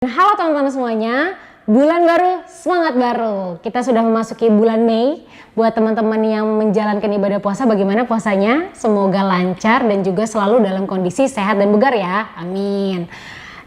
Halo teman-teman semuanya, bulan baru, semangat baru. Kita sudah memasuki bulan Mei. Buat teman-teman yang menjalankan ibadah puasa, bagaimana puasanya? Semoga lancar dan juga selalu dalam kondisi sehat dan bugar ya, amin.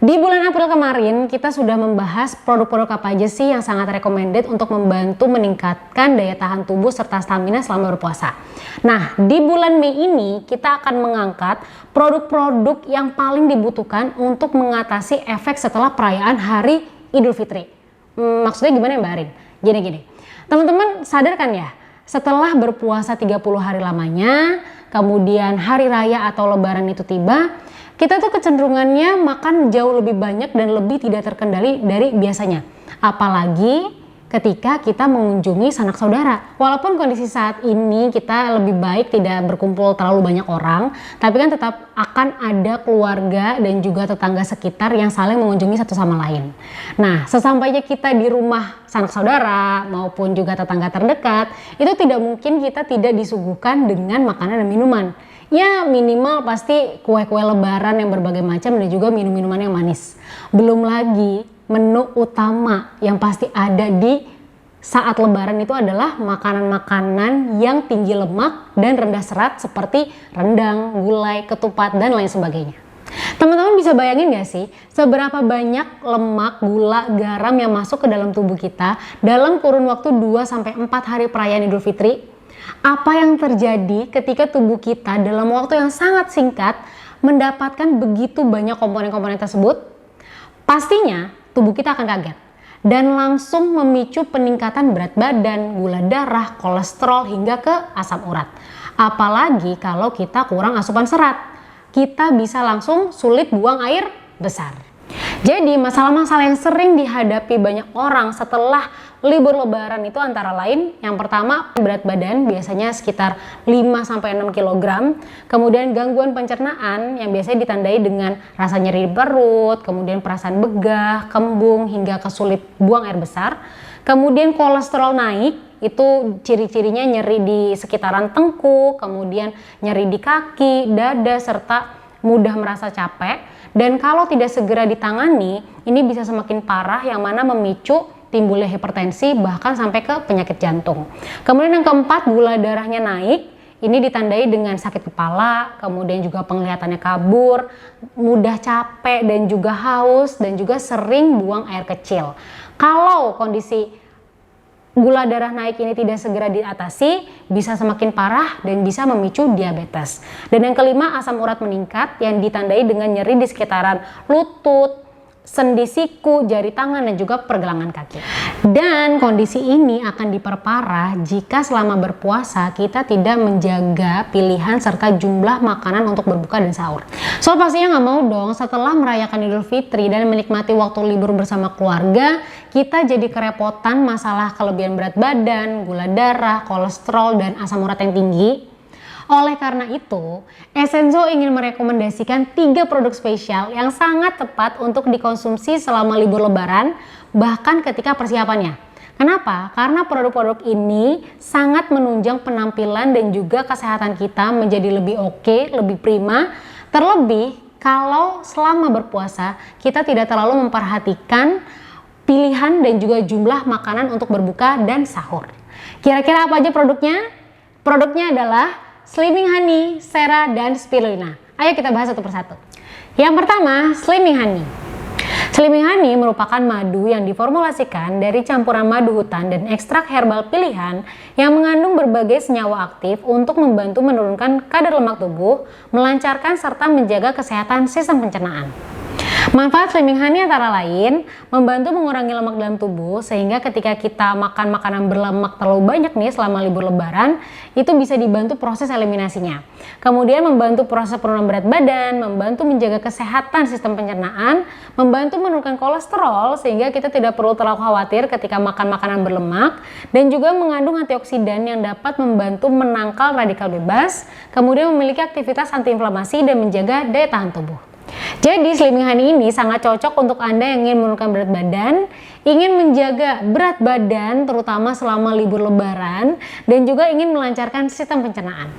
Di bulan April kemarin kita sudah membahas produk-produk apa aja sih yang sangat recommended untuk membantu meningkatkan daya tahan tubuh serta stamina selama berpuasa. Nah, di bulan Mei ini kita akan mengangkat produk-produk yang paling dibutuhkan untuk mengatasi efek setelah perayaan Hari Idul Fitri. Maksudnya gimana ya Mbak Arin? Gini. Teman-teman sadar kan ya, setelah berpuasa 30 hari lamanya, kemudian hari raya atau lebaran itu tiba, kita tuh kecenderungannya makan jauh lebih banyak dan lebih tidak terkendali dari biasanya. Apalagi ketika kita mengunjungi sanak saudara. Walaupun kondisi saat ini kita lebih baik tidak berkumpul terlalu banyak orang, tapi kan tetap akan ada keluarga dan juga tetangga sekitar yang saling mengunjungi satu sama lain. Nah, sesampainya kita di rumah sanak saudara maupun juga tetangga terdekat, itu tidak mungkin kita tidak disuguhkan dengan makanan dan minuman. Ya minimal pasti kue-kue lebaran yang berbagai macam dan juga minum-minuman yang manis. Belum lagi menu utama yang pasti ada di saat lebaran itu adalah makanan-makanan yang tinggi lemak dan rendah serat seperti rendang, gulai, ketupat, dan lain sebagainya. Teman-teman bisa bayangin gak sih seberapa banyak lemak, gula, garam yang masuk ke dalam tubuh kita dalam kurun waktu 2-4 hari perayaan Idul Fitri? Apa yang terjadi ketika tubuh kita dalam waktu yang sangat singkat mendapatkan begitu banyak komponen-komponen tersebut? Pastinya tubuh kita akan kaget dan langsung memicu peningkatan berat badan, gula darah, kolesterol hingga ke asam urat. Apalagi kalau kita kurang asupan serat, kita bisa langsung sulit buang air besar. Jadi masalah-masalah yang sering dihadapi banyak orang setelah libur lebaran itu antara lain yang pertama berat badan biasanya sekitar 5-6 kg, kemudian gangguan pencernaan yang biasanya ditandai dengan rasa nyeri di perut, kemudian perasaan begah, kembung hingga kesulit buang air besar, kemudian kolesterol naik, itu ciri-cirinya nyeri di sekitaran tengkuk, kemudian nyeri di kaki, dada serta mudah merasa capek, dan kalau tidak segera ditangani ini bisa semakin parah yang mana memicu timbulnya hipertensi bahkan sampai ke penyakit jantung. Kemudian yang keempat, gula darahnya naik. Ini ditandai dengan sakit kepala, kemudian juga penglihatannya kabur, mudah capek dan juga haus dan juga sering buang air kecil. Kalau kondisi gula darah naik ini tidak segera diatasi, bisa semakin parah dan bisa memicu diabetes. Dan yang kelima, asam urat meningkat yang ditandai dengan nyeri di sekitaran lutut, sendi siku, jari tangan, dan juga pergelangan kaki. Dan kondisi ini akan diperparah jika selama berpuasa kita tidak menjaga pilihan serta jumlah makanan untuk berbuka dan sahur. So pastinya nggak mau dong setelah merayakan Idul Fitri dan menikmati waktu libur bersama keluarga, kita jadi kerepotan masalah kelebihan berat badan, gula darah, kolesterol, dan asam urat yang tinggi. Oleh karena itu, Essenzo ingin merekomendasikan 3 produk spesial yang sangat tepat untuk dikonsumsi selama libur lebaran, bahkan ketika persiapannya. Kenapa? Karena produk-produk ini sangat menunjang penampilan dan juga kesehatan kita menjadi lebih oke, lebih prima, terlebih kalau selama berpuasa kita tidak terlalu memperhatikan pilihan dan juga jumlah makanan untuk berbuka dan sahur. Kira-kira apa aja produknya? Produknya adalah Slimming Honey, Sera, dan Spirulina. Ayo kita bahas satu persatu. Yang pertama, Slimming Honey. Slimming Honey merupakan madu yang diformulasikan dari campuran madu hutan dan ekstrak herbal pilihan yang mengandung berbagai senyawa aktif untuk membantu menurunkan kadar lemak tubuh, melancarkan serta menjaga kesehatan sistem pencernaan. Manfaat Slimming Honey antara lain membantu mengurangi lemak dalam tubuh sehingga ketika kita makan makanan berlemak terlalu banyak nih selama libur lebaran itu bisa dibantu proses eliminasinya. Kemudian membantu proses penurunan berat badan, membantu menjaga kesehatan sistem pencernaan, membantu menurunkan kolesterol sehingga kita tidak perlu terlalu khawatir ketika makan makanan berlemak, dan juga mengandung antioksidan yang dapat membantu menangkal radikal bebas, kemudian memiliki aktivitas antiinflamasi dan menjaga daya tahan tubuh. Jadi Slimming Honey ini sangat cocok untuk Anda yang ingin menurunkan berat badan, ingin menjaga berat badan terutama selama libur lebaran, dan juga ingin melancarkan sistem pencernaan.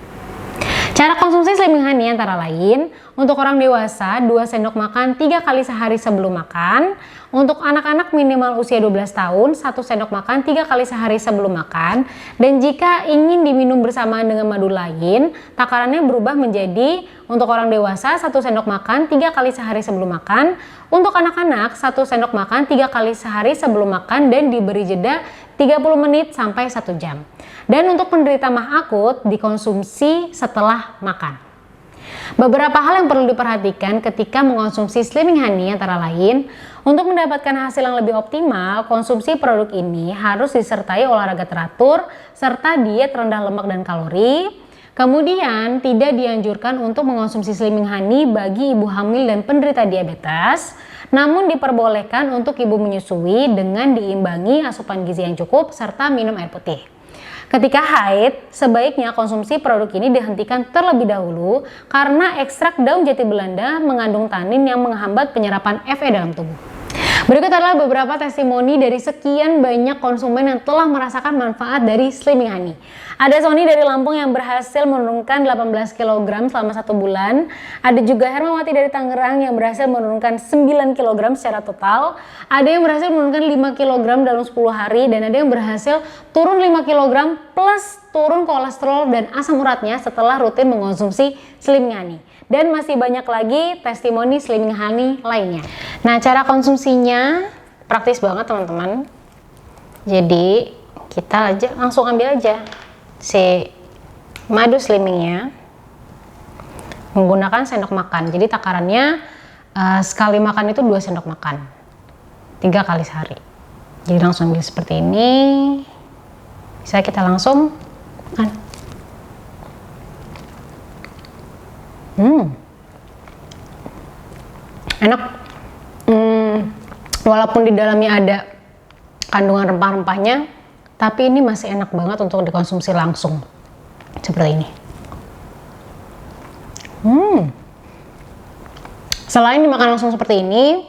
Cara konsumsi Slimming Honey antara lain, untuk orang dewasa 2 sendok makan 3 kali sehari sebelum makan, Untuk anak-anak minimal usia 12 tahun, 1 sendok makan 3 kali sehari sebelum makan. Dan jika ingin diminum bersamaan dengan madu lain, takarannya berubah menjadi untuk orang dewasa 1 sendok makan 3 kali sehari sebelum makan. Untuk anak-anak 1 sendok makan 3 kali sehari sebelum makan dan diberi jeda 30 menit sampai 1 jam. Dan untuk penderita mah akut dikonsumsi setelah makan. Beberapa hal yang perlu diperhatikan ketika mengonsumsi Slimming Honey antara lain, untuk mendapatkan hasil yang lebih optimal, konsumsi produk ini harus disertai olahraga teratur serta diet rendah lemak dan kalori. Kemudian tidak dianjurkan untuk mengonsumsi Slimming Honey bagi ibu hamil dan penderita diabetes, namun diperbolehkan untuk ibu menyusui dengan diimbangi asupan gizi yang cukup serta minum air putih. Ketika haid, sebaiknya konsumsi produk ini dihentikan terlebih dahulu karena ekstrak daun jati Belanda mengandung tanin yang menghambat penyerapan Fe dalam tubuh. Berikut adalah beberapa testimoni dari sekian banyak konsumen yang telah merasakan manfaat dari Slimming Honey. Ada Sony dari Lampung yang berhasil menurunkan 18 kg selama 1 bulan. Ada juga Hermawati dari Tangerang yang berhasil menurunkan 9 kg secara total. Ada yang berhasil menurunkan 5 kg dalam 10 hari. Dan ada yang berhasil turun 5 kg plus turun kolesterol dan asam uratnya setelah rutin mengonsumsi Slimming Honey. Dan masih banyak lagi testimoni Slimming Honey lainnya. Nah, cara konsumsinya praktis banget teman-teman. Jadi kita langsung ambil aja si madu slimmingnya menggunakan sendok makan. Jadi takarannya sekali makan itu 2 sendok makan 3 kali sehari. Jadi langsung ambil seperti ini. Bisa kita langsung makan. Enak. Walaupun di dalamnya ada kandungan rempah-rempahnya, tapi ini masih enak banget untuk dikonsumsi langsung seperti ini. Selain dimakan langsung seperti ini,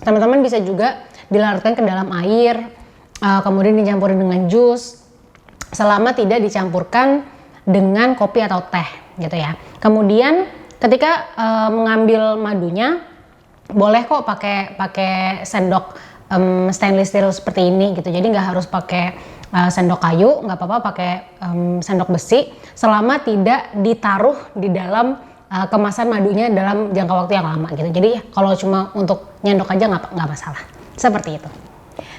teman-teman bisa juga dilarutkan ke dalam air, kemudian dicampuri dengan jus, selama tidak dicampurkan dengan kopi atau teh gitu ya. Kemudian ketika mengambil madunya, boleh kok pakai sendok stainless steel seperti ini gitu. Jadi nggak harus pakai sendok kayu, nggak apa-apa pakai sendok besi selama tidak ditaruh di dalam kemasan madunya dalam jangka waktu yang lama gitu. Jadi kalau cuma untuk nyendok aja nggak masalah. Seperti itu.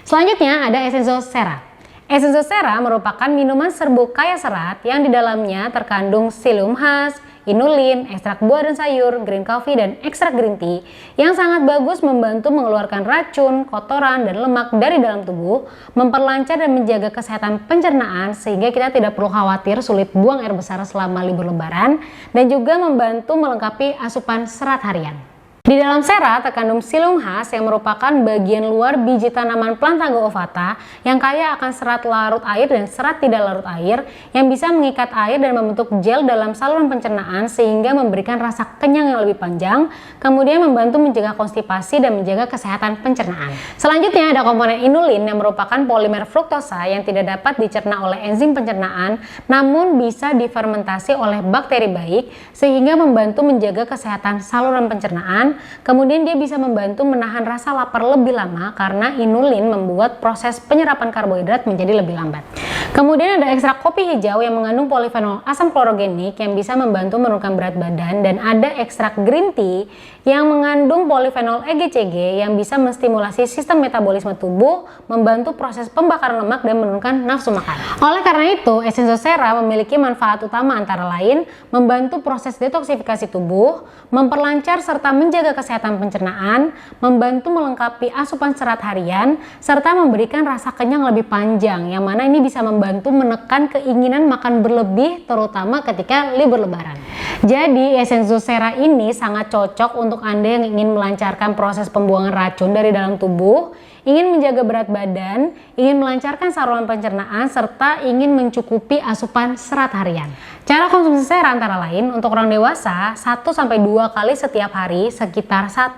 Selanjutnya ada Essential Sera. Essential Sera merupakan minuman serbuk kaya serat yang di dalamnya terkandung psyllium khas, inulin, ekstrak buah dan sayur, green coffee, dan ekstrak green tea yang sangat bagus membantu mengeluarkan racun, kotoran, dan lemak dari dalam tubuh, memperlancar dan menjaga kesehatan pencernaan sehingga kita tidak perlu khawatir sulit buang air besar selama libur lebaran, dan juga membantu melengkapi asupan serat harian. Di dalam sera terkandung psyllium khas yang merupakan bagian luar biji tanaman Plantago ovata yang kaya akan serat larut air dan serat tidak larut air yang bisa mengikat air dan membentuk gel dalam saluran pencernaan sehingga memberikan rasa kenyang yang lebih panjang, kemudian membantu mencegah konstipasi dan menjaga kesehatan pencernaan. Selanjutnya ada komponen inulin yang merupakan polimer fruktosa yang tidak dapat dicerna oleh enzim pencernaan namun bisa difermentasi oleh bakteri baik sehingga membantu menjaga kesehatan saluran pencernaan. Kemudian dia bisa membantu menahan rasa lapar lebih lama karena inulin membuat proses penyerapan karbohidrat menjadi lebih lambat. Kemudian ada ekstrak kopi hijau yang mengandung polifenol asam klorogenik yang bisa membantu menurunkan berat badan, dan ada ekstrak green tea yang mengandung polifenol EGCG yang bisa menstimulasi sistem metabolisme tubuh, membantu proses pembakaran lemak dan menurunkan nafsu makan. Oleh karena itu, Essential Sera memiliki manfaat utama antara lain membantu proses detoksifikasi tubuh, memperlancar serta menjaga kesehatan pencernaan, membantu melengkapi asupan serat harian, serta memberikan rasa kenyang lebih panjang, yang mana ini bisa membantu menekan keinginan makan berlebih terutama ketika libur lebaran. Jadi Essential Sera ini sangat cocok untuk Anda yang ingin melancarkan proses pembuangan racun dari dalam tubuh, ingin menjaga berat badan, ingin melancarkan saluran pencernaan, serta ingin mencukupi asupan serat harian. Cara konsumsi sera antara lain untuk orang dewasa 1-2 kali setiap hari sekitar 1-2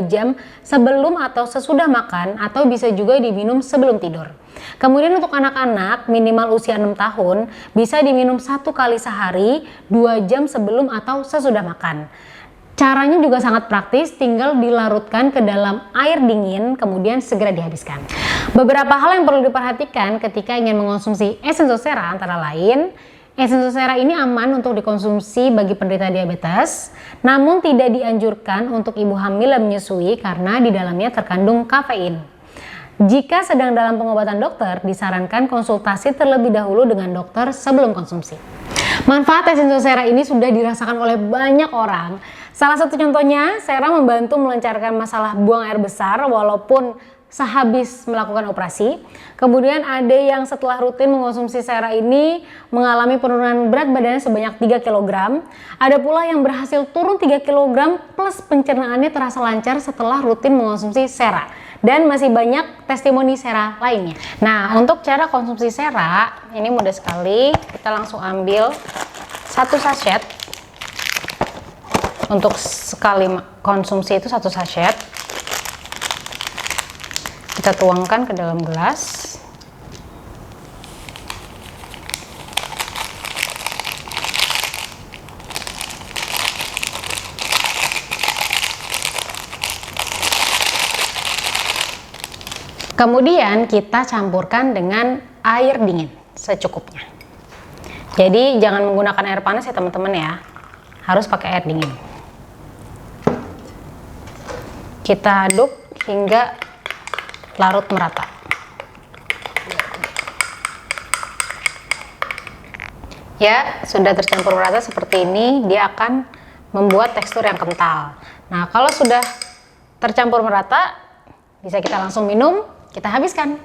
jam sebelum atau sesudah makan, atau bisa juga diminum sebelum tidur. Kemudian untuk anak-anak minimal usia 6 tahun bisa diminum 1 kali sehari 2 jam sebelum atau sesudah makan. Caranya juga sangat praktis, tinggal dilarutkan ke dalam air dingin kemudian segera dihabiskan. Beberapa hal yang perlu diperhatikan ketika ingin mengonsumsi Essentiosera antara lain, Essentiosera ini aman untuk dikonsumsi bagi penderita diabetes, namun tidak dianjurkan untuk ibu hamil dan menyusui karena di dalamnya terkandung kafein. Jika sedang dalam pengobatan dokter, disarankan konsultasi terlebih dahulu dengan dokter sebelum konsumsi. Manfaat Essentiosera ini sudah dirasakan oleh banyak orang. Salah satu contohnya, Sera membantu melancarkan masalah buang air besar walaupun sehabis melakukan operasi. Kemudian ada yang setelah rutin mengonsumsi Sera ini mengalami penurunan berat badannya sebanyak 3 kg. Ada pula yang berhasil turun 3 kg plus pencernaannya terasa lancar setelah rutin mengonsumsi Sera. Dan masih banyak testimoni Sera lainnya. Nah, untuk cara konsumsi Sera ini mudah sekali. Kita langsung ambil 1 sachet. Untuk sekali konsumsi itu 1 sachet. Kita tuangkan ke dalam gelas. Kemudian kita campurkan dengan air dingin secukupnya. Jadi jangan menggunakan air panas ya teman-teman ya. Harus pakai air dingin. Kita aduk hingga larut merata. Ya, sudah tercampur merata seperti ini, dia akan membuat tekstur yang kental. Nah, kalau sudah tercampur merata, bisa kita langsung minum, kita habiskan.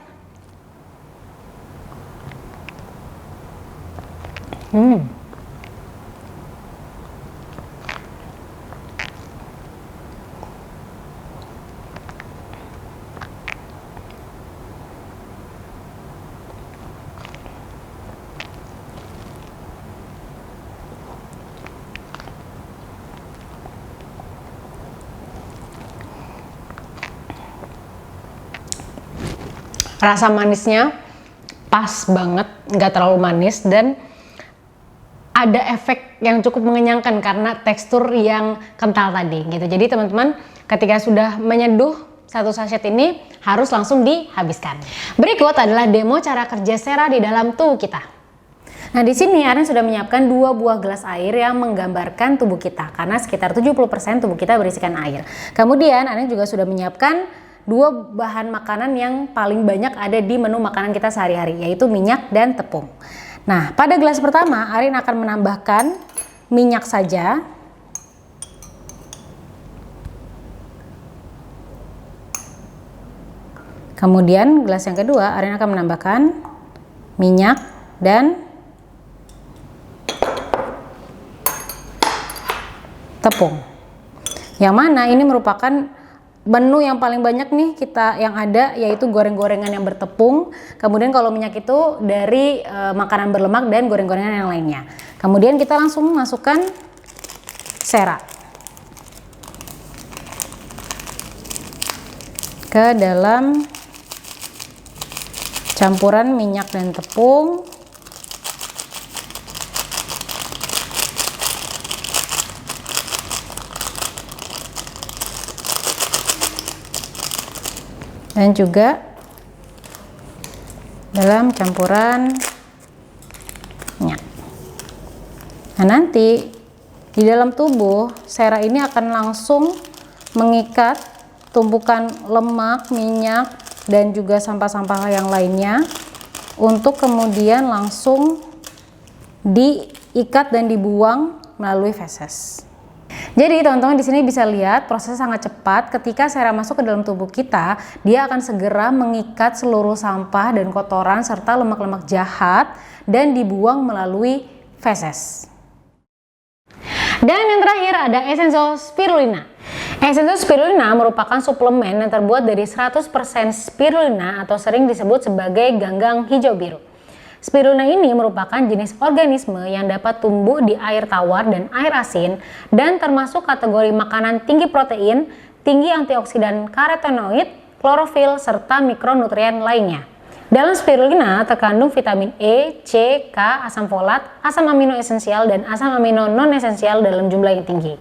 Rasa manisnya pas banget, nggak terlalu manis dan ada efek yang cukup mengenyangkan karena tekstur yang kental tadi gitu. Jadi teman-teman ketika sudah menyeduh 1 sachet ini harus langsung dihabiskan. Berikut adalah demo cara kerja Sera di dalam tubuh kita. Nah, di sini Aren sudah menyiapkan 2 buah gelas air yang menggambarkan tubuh kita karena sekitar 70% tubuh kita berisikan air. Kemudian Aren juga sudah menyiapkan 2 bahan makanan yang paling banyak ada di menu makanan kita sehari-hari, yaitu minyak dan tepung. Nah, pada gelas pertama Arin akan menambahkan minyak saja. Kemudian gelas yang kedua Arin akan menambahkan minyak dan tepung. Yang mana ini merupakan menu yang paling banyak nih kita yang ada, yaitu goreng-gorengan yang bertepung. Kemudian kalau minyak itu dari makanan berlemak dan goreng-gorengan yang lainnya. Kemudian kita langsung masukkan Sera ke dalam campuran minyak dan tepung. Dan juga dalam campuran minyak. Nah, nanti di dalam tubuh Sera ini akan langsung mengikat tumpukan lemak, minyak, dan juga sampah-sampah yang lainnya untuk kemudian langsung diikat dan dibuang melalui feses. Jadi teman-teman di sini bisa lihat prosesnya sangat cepat. Ketika Sera masuk ke dalam tubuh kita, dia akan segera mengikat seluruh sampah dan kotoran serta lemak-lemak jahat dan dibuang melalui feses. Dan yang terakhir ada Essential Spirulina. Essential Spirulina merupakan suplemen yang terbuat dari 100% spirulina atau sering disebut sebagai ganggang hijau biru. Spirulina ini merupakan jenis organisme yang dapat tumbuh di air tawar dan air asin dan termasuk kategori makanan tinggi protein, tinggi antioksidan karotenoid, klorofil, serta mikronutrien lainnya. Dalam spirulina terkandung vitamin E, C, K, asam folat, asam amino esensial, dan asam amino non esensial dalam jumlah yang tinggi.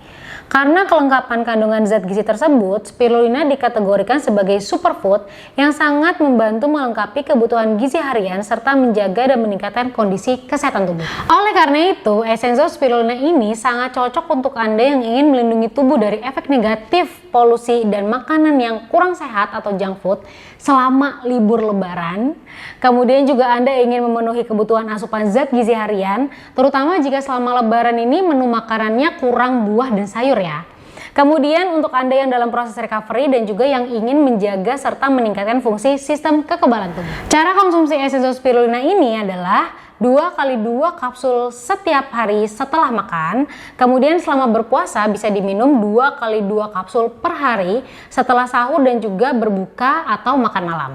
Karena kelengkapan kandungan zat gizi tersebut, spirulina dikategorikan sebagai superfood yang sangat membantu melengkapi kebutuhan gizi harian serta menjaga dan meningkatkan kondisi kesehatan tubuh. Oleh karena itu, Essential Spirulina ini sangat cocok untuk Anda yang ingin melindungi tubuh dari efek negatif polusi dan makanan yang kurang sehat atau junk food selama libur lebaran. Kemudian juga Anda ingin memenuhi kebutuhan asupan zat gizi harian, terutama jika selama lebaran ini menu makanannya kurang buah dan sayur ya. Kemudian untuk Anda yang dalam proses recovery dan juga yang ingin menjaga serta meningkatkan fungsi sistem kekebalan tubuh. Cara konsumsi Essential Spirulina ini adalah 2x2 kapsul setiap hari setelah makan. Kemudian selama berpuasa bisa diminum 2x2 kapsul per hari setelah sahur dan juga berbuka atau makan malam.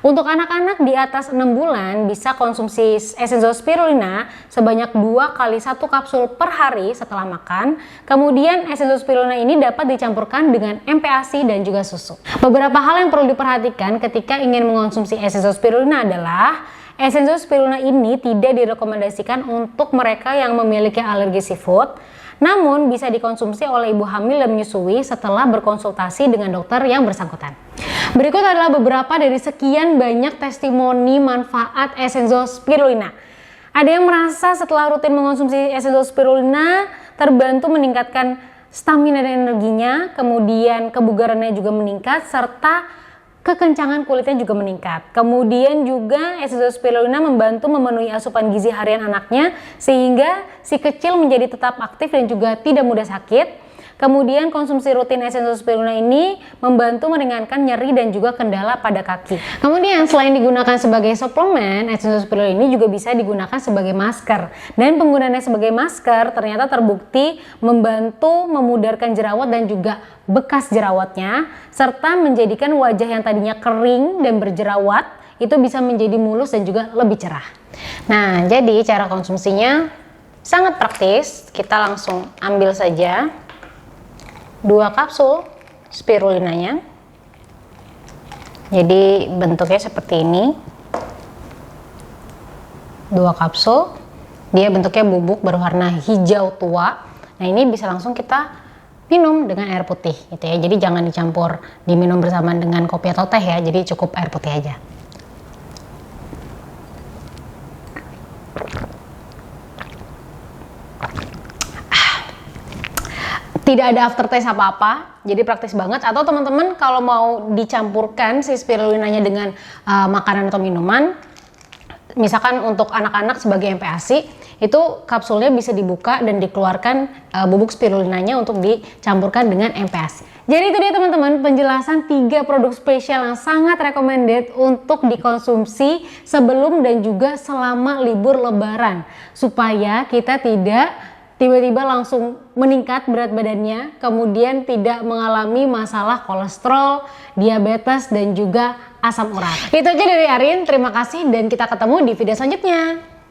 Untuk anak-anak di atas 6 bulan bisa konsumsi Essential Spirulina sebanyak 2x1 kapsul per hari setelah makan. Kemudian Essential Spirulina ini dapat dicampurkan dengan MPASI dan juga susu. Beberapa hal yang perlu diperhatikan ketika ingin mengonsumsi Essential Spirulina adalah Essential Spirulina ini tidak direkomendasikan untuk mereka yang memiliki alergi seafood, namun bisa dikonsumsi oleh ibu hamil dan menyusui setelah berkonsultasi dengan dokter yang bersangkutan. Berikut adalah beberapa dari sekian banyak testimoni manfaat Essential Spirulina. Ada yang merasa setelah rutin mengonsumsi Essential Spirulina terbantu meningkatkan stamina dan energinya, kemudian kebugarannya juga meningkat, serta kekencangan kulitnya juga meningkat. Kemudian juga Essential Spirulina membantu memenuhi asupan gizi harian anaknya sehingga si kecil menjadi tetap aktif dan juga tidak mudah sakit. Kemudian konsumsi rutin Essential Spirulina ini membantu meringankan nyeri dan juga kendala pada kaki. Kemudian selain digunakan sebagai suplemen, Essential Spirulina ini juga bisa digunakan sebagai masker. Dan penggunaannya sebagai masker ternyata terbukti membantu memudarkan jerawat dan juga bekas jerawatnya, serta menjadikan wajah yang tadinya kering dan berjerawat itu bisa menjadi mulus dan juga lebih cerah. Nah, jadi cara konsumsinya sangat praktis. Kita langsung ambil saja 2 kapsul spirulinanya. Jadi bentuknya seperti ini. 2 kapsul. Dia bentuknya bubuk berwarna hijau tua. Nah, ini bisa langsung kita minum dengan air putih gitu ya. Jadi jangan dicampur diminum bersamaan dengan kopi atau teh ya. Jadi cukup air putih aja. Tidak ada aftertaste apa-apa, jadi praktis banget. Atau teman-teman kalau mau dicampurkan si spirulinanya dengan makanan atau minuman, misalkan untuk anak-anak sebagai MPASI, itu kapsulnya bisa dibuka dan dikeluarkan bubuk spirulinanya untuk dicampurkan dengan MPASI. Jadi itu dia teman-teman penjelasan 3 produk spesial yang sangat recommended untuk dikonsumsi sebelum dan juga selama libur lebaran, supaya kita tidak tiba-tiba langsung meningkat berat badannya, kemudian tidak mengalami masalah kolesterol, diabetes, dan juga asam urat. Itu aja dari Arin, terima kasih dan kita ketemu di video selanjutnya.